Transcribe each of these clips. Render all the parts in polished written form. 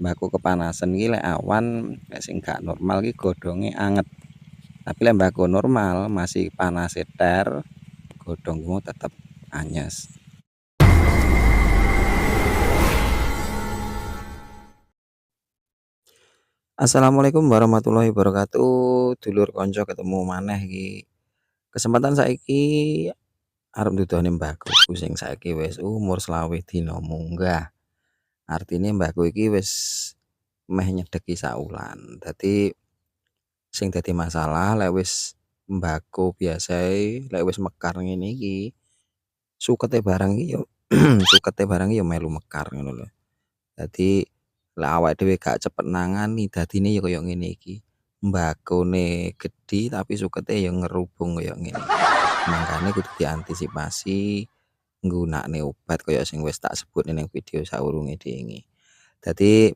mbako kepanasan iki lek awan lek sing gak normal iki godhonge anget. Tapi lek mbako normal masih panas ter, godhongmu tetep anyes. Assalamualaikum warahmatullahi wabarakatuh. Dulur konco ketemu maneh iki. Kesempatan saiki arep ndudohne mbahku sing saiki wis umur 20 dina munggah. Artine mbahku iki wis meh nyedeki saulan. Dadi sing dadi masalah lek wis mbako biasae lek wis mekar ngene iki, sukete barang iki yo sukete barang iki yo melu mekar ngono lho. Dadi lek awake dhewe gak cepet nangani dadine ya kaya ngene iki. Mbakone gedhi tapi sukete ya ngerubung kaya ngene. Mangkane kudu diantisipasi nggunakne obat kaya sing wis tak sebutne ning video saurunge dingi. Dadi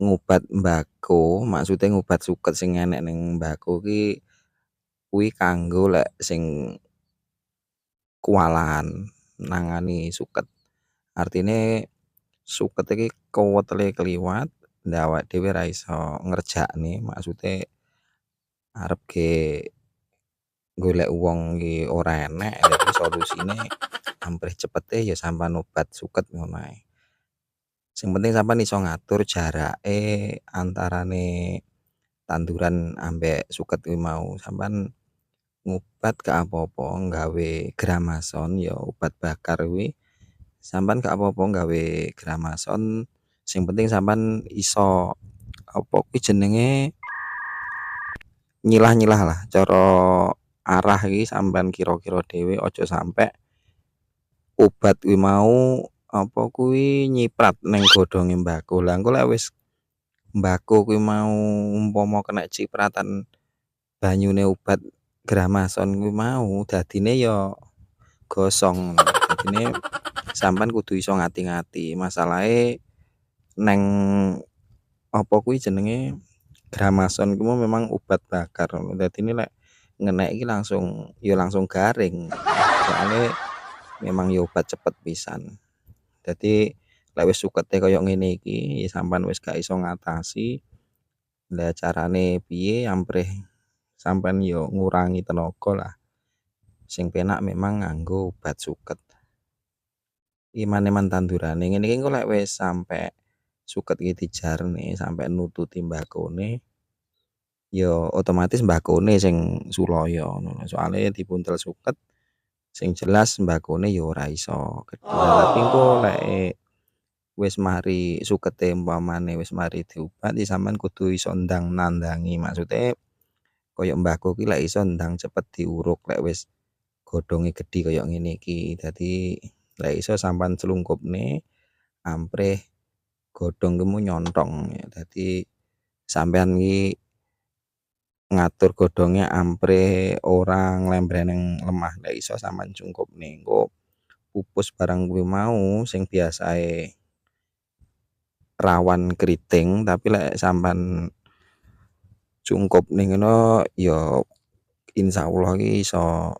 ngubat mbako, maksude ngubat suket sing enek ning mbako ki kuwi kanggo lek sing kuwalahan nangani suket. Artine suket iki kuwetele kliwat, lah awake dhewe ra iso ngerjakne, maksude arep ge golek wong iki ora enek, lha iki solusine amprih cepete ya sampean obat suket ngono ae. Sing penting sampean iso ngatur jarake antarane tanduran ambek suket kuwi mau. Sampean ngubat gak apa-apa nggawe gramason ya obat bakar kuwi. Sampean gak apa-apa nggawe gramason, sing penting sampean iso apa kuwi jenenge nyilah-nyilah lah cara arah iki sampean kira-kira dhewe aja sampe obat kuwi mau apa kuwi nyiprat ning godhonge mbako. Lah engko lek wis mbako kuwi mau umpama kena cipratan banyune obat gramason kuwi mau dadine ya gosong. Dadine sampean kudu iso ngati-ngati. Masalahe neng apa kuwi jenenge gramason kuwi memang obat bakar. Dadine lek ngenek iki langsung garing. Soale memang ya obat cepet pisan. Dadi lek wis sukete kaya ngene iki ya sampean wis gak iso ngatasi. Lah carane piye amprih sampean yo ngurangi tenaga lah. Sing penak memang nganggo obat suket. Iman-iman tandurane ngene iki engko lek wis sampe suket iki dijarne sampe nututi mbakone ya otomatis mbakone sing sulaya ngono. Soale dibuntel suket sing jelas mbakone ya ora iso gedhe. Tapi engko lek wis mari sukete umpamane wis mari diobat ya sampean kudu iso ndang nandangi. Maksude kaya mbako ki lek iso ndang cepet diuruk lek wis godhonge gedhi kaya ngene iki. Dadi lek iso sampean celungkupne amprih godhongmu nyontong. Dadi sampean iki ngatur godhonge amprih ora nglembreng lemah. Lek iso sampean cungkupne engko pupus barang kuwi mau sing biasae rawan kriting tapi lek sampean cungkupne ngono ya insyaallah iki iso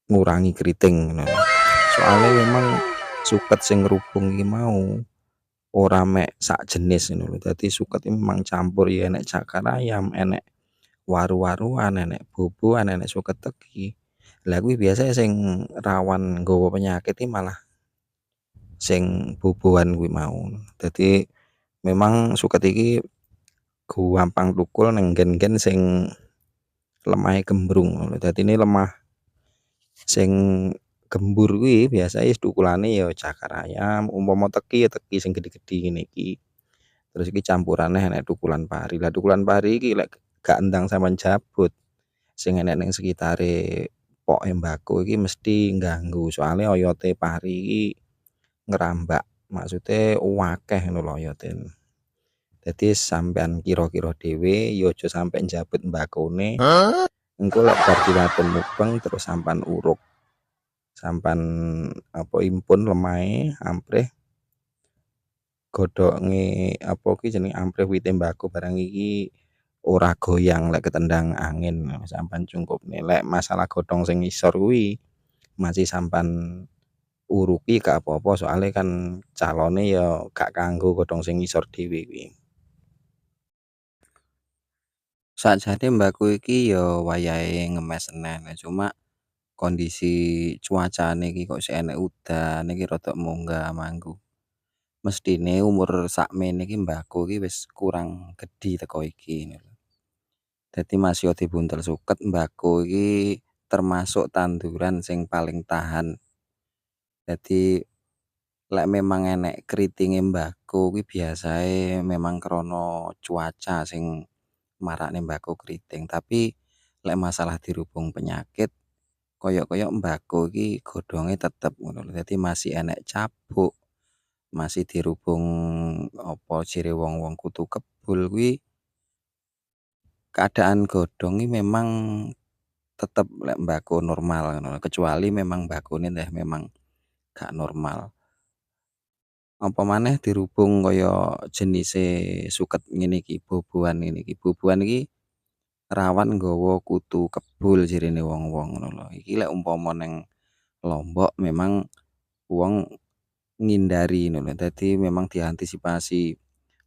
ngurangi kriting ngono. Soale memang suket sing ngrubung iki mau ora mek sak jenis ngono lho. Dadi suket iki memang campur ya enek cakar ayam, enek waru-waruan, enek boboan, enek suket teki. Lah kuwi biasane sing rawan nggawa penyakit iki malah sing boboan kuwi mau. Dadi memang suket iki gampang tukul ning gen-gen sing lemahe gembrung ngono. Dadine lemah sing gembur kuwi biasane tukulane ya cakar ayam, umpama teki ya teki sing gedhi-gedhi ngene iki. Terus iki campurane enek tukulan pari. Lah tukulan pari iki lek gak endang sampean jabut sing enek ning sekitare poke mbako iki mesti ngganggu. Soale oyote pari iki ngerambak. Maksude akeh ngono lho oyote. Dadi sampean kira-kira dhewe ya aja sampe njabut mbakone. Engko lek bar diwaten mubeng terus sampean uruk. Sampean apa impun lemahe amprih godhonge apa ki jenenge amprih wite mbako barang iki ora goyang lek ketendang angin sampean cungkupne. Lek masalah godhong sing ngisor kuwi masih sampean uruki gak apa-apa soalnya kan calone ya gak kanggo godhong sing ngisor dhewe kuwi. Sakjane mbakku iki ya wayahe ngemes Senen, cuma kondisi cuacane iki kok isih enek udan iki rada munggah mangku. Mestine umur sakmene iki mbahku iki wis kurang gedhi teko iki ngono lho. Dadi masih dibuntel suket mbahku iki termasuk tanduran sing paling tahan. Dadi lek memang enek keritinge mbahku kuwi biasae memang krana cuaca sing marakne mbahku keriting, tapi lek masalah dirubung penyakit koyok-koyok mbahku iki godhonge tetep ngono lho. Dadi masih enek cabuk, masih dirubung apa jere wong-wong kutu kebul kuwi keadaan godhong iki memang tetep lek mbahku normal ngono, kecuali memang mbahkune ndeh memang gak normal. Apa maneh dirubung kaya jenise suket ngene iki, boboan ngene iki. Boboan iki rawan nggawa kutu kebul jarene wong-wong ngono lho. Iki lek umpama ning Lombok memang wong ngindari ngono lho. Dadi memang diantisipasi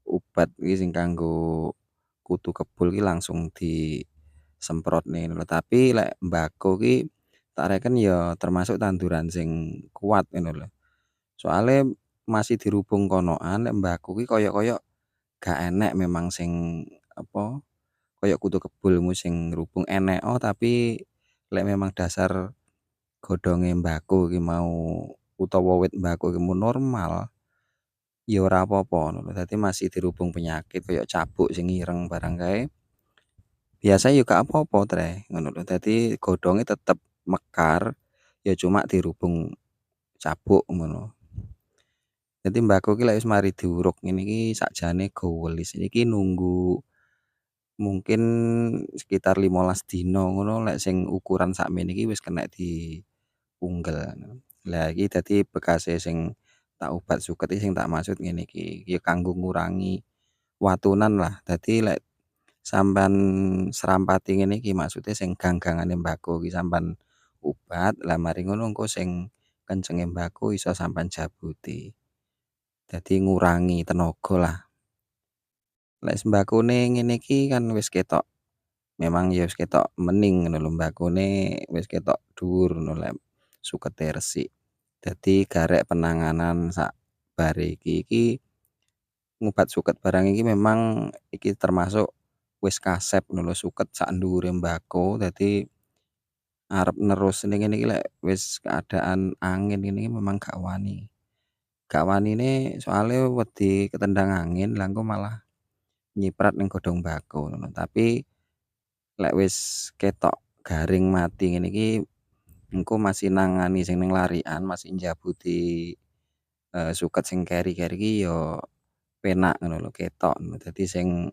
obat iki sing kanggo kutu kebul iki langsung disemprotne ngono lho. Tapi lek mbako ki tak reken ya termasuk tanduran sing kuat ngono lho. Soale masih dirubung konoan nek mbahku ki koyok-koyok gak enek memang sing apa, koyok kutu kebulmu sing ngrubung enek tapi lek memang dasar godhonge mbahku ki mau utawa wit mbahku ki mu normal, ya ora apa-apa ngono lho. Dadi masih dirubung penyakit koyok cabuk sing ireng barang kae, biasa ya gak apa-apa treh ngono lho. Dadi godhonge tetep mekar, ya cuma dirubung cabuk ngono. Dadi mbahku ki lek wis mari diuruk ngene iki sakjane gowelis. Iki nunggu mungkin sekitar 15 dina ngono lek sing ukuran sakmene iki wis kena diunggel. Lah iki dadi bekase sing tak obat suket iki sing tak maksud ngene iki, ya kanggo ngurangi watunan lah. Dadi lek sampean serampati ngene iki maksude sing gang-gangane mbahku iki sampean obat, lah mari ngono engko sing kencenge mbahku iso sampean jabuti. Dadi ngurangi tenaga lah. Lek sembakone ngene iki kan wis ketok memang ya wis ketok mening ngono lho mbakune wis ketok dhuwur ngono lek sukete resik. Dadi garek penanganan sabare iki ngubat suket barang iki memang iki termasuk wis kasep ngono lho suket sak dhuwure mbako dadi arep nerusne ngene iki lek wis keadaan angin ngene iki memang gak wani. Gak wanine soale wedi ketendang angin lah engko malah nyiprat ning godhong mbako ngono. Tapi lek wis ketok garing mati ngene iki engko masih nangani sing ning larikan, masih njabuti, suket sing keri-keri iki ya penak ngono lho, ketok ngono. Dadi sing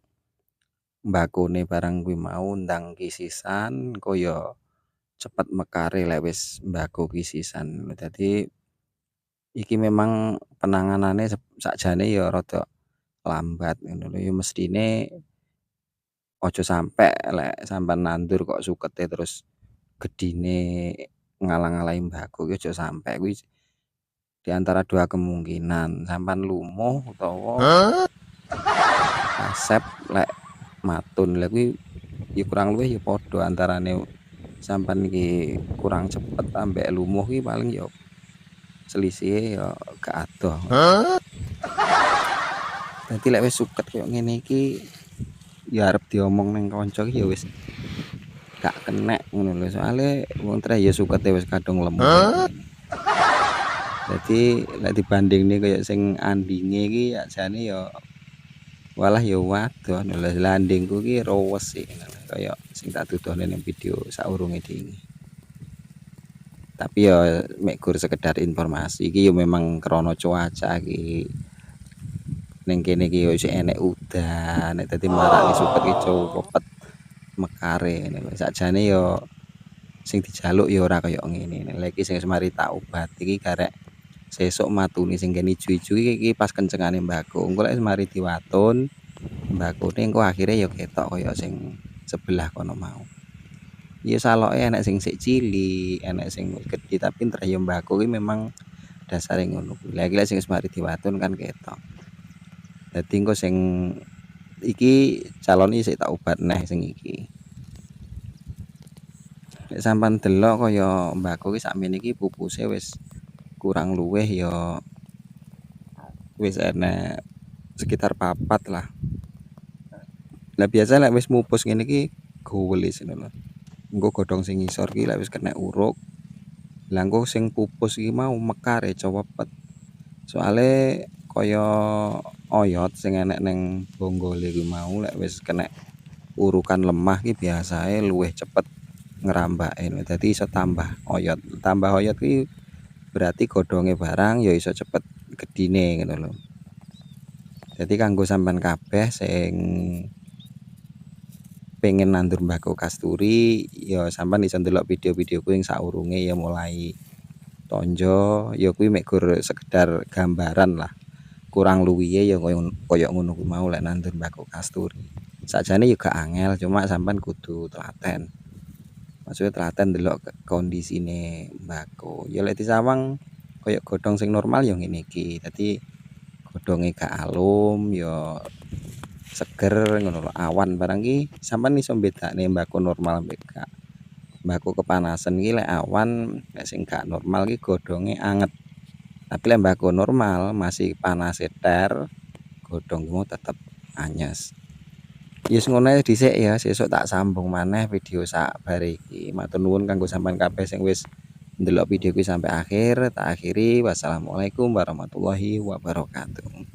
mbakune barang kuwi mau ndang kisisan engko ya cepet mekare lek wis mbako kisisan ngono. Dadi iki memang penanganane sakjane ya rada lambat ngono lho, ya mestine aja sampe lek sampean nandur kok sukete terus gedine ngalang-alangi mbako ki aja sampe kuwi di antara 2 kemungkinan sampean lumuh utawa kasep lek matun. Lah kuwi ya kurang luwih ya padha antarane sampean iki kurang cepet ambek lumuh ki paling ya selisihe ya gak adoh. Dadi lek wis suket koyo ngene iki ya arep diomong ning kanca ki ya wis gak kenek ngono lho. Soale wong treh ya sukete wis kadung lemah. Dadi lek dibandingne kaya sing andinge iki sakjane ya walah ya wadon lho. Lah andingku ki rowes sih kaya sing tak tuduhne ning video saurunge dingi. Tapi ya mek gur sekedar informasi iki ya memang krana cuaca iki. Ning kene iki ya isih enek udan, dadi marakne suket iki cepet mekare ngene lho. Sakjane ya sing dijaluk ya ora kaya ngene. Lah iki sing wis mari tak obat iki garek sesuk matune sing kene ijo-ijo iki pas kencengane mbako. Engko lek mari diwatun mbakune engko akhire ya ketok kaya sing sebelah kono mau. Ya saloke enek sing sik cilik, enek sing wis gedhe tapi entreh ya mbako ki memang dasare ngono kuwi. Lah iki lek sing wis mari diwatun kan ketok. Dadi engko sing iki calon iki sik tak obat neh sing iki. Nek sampean delok kaya mbako iki sakmene iki pupuse wis kurang luwih ya wis enek sekitar 4 lah. Lah biasa lek wis mupus ngene iki gowel ngono lho. Engko godhong sing ngisor iki lek wis kena uruk, lah engko sing pupus iki mau mekare cewepet. Soale kaya oyot sing enek ning bonggole kuwi mau lek wis kena urukan lemah iki biasae luwih cepet ngrambake. Dadi iso tambah oyot. Tambah oyot kuwi berarti godhonge barang ya iso cepet gedine ngono lho. Jadi kanggo sampean kabeh sing pengen nandur mbako kasturi ya sampean iso ndelok video-videoku yang saurunge ya mulai tonjo ya kuwi mek gur sekedar gambaran lah. Kurang luwihe ya kaya ngono kuwi mau lek nandur mbako kasturi. Sakjane ya gak angel cuma sampean kudu telaten. Maksudnya telaten ndelok kondisine mbako. Ya lek disawang kaya godhong sing normal ya ngene iki. Dadi godhonge gak alum ya seger ngono lho. Awan barang iki sampean iso bedakne mbako normal mbek gak. Mbako kepanasan iki lek awan lek sing gak normal iki godhonge anget. Tapi lek mbako normal masih panas ter godhongmu tetep anyes. Yes ngono ae dhisik ya, sesuk tak sambung maneh video sak bare iki. Matur nuwun kanggo sampean kabeh sing wis ndelok video iki sampai akhir. Tak akhiri wassalamualaikum warahmatullahi wabarakatuh.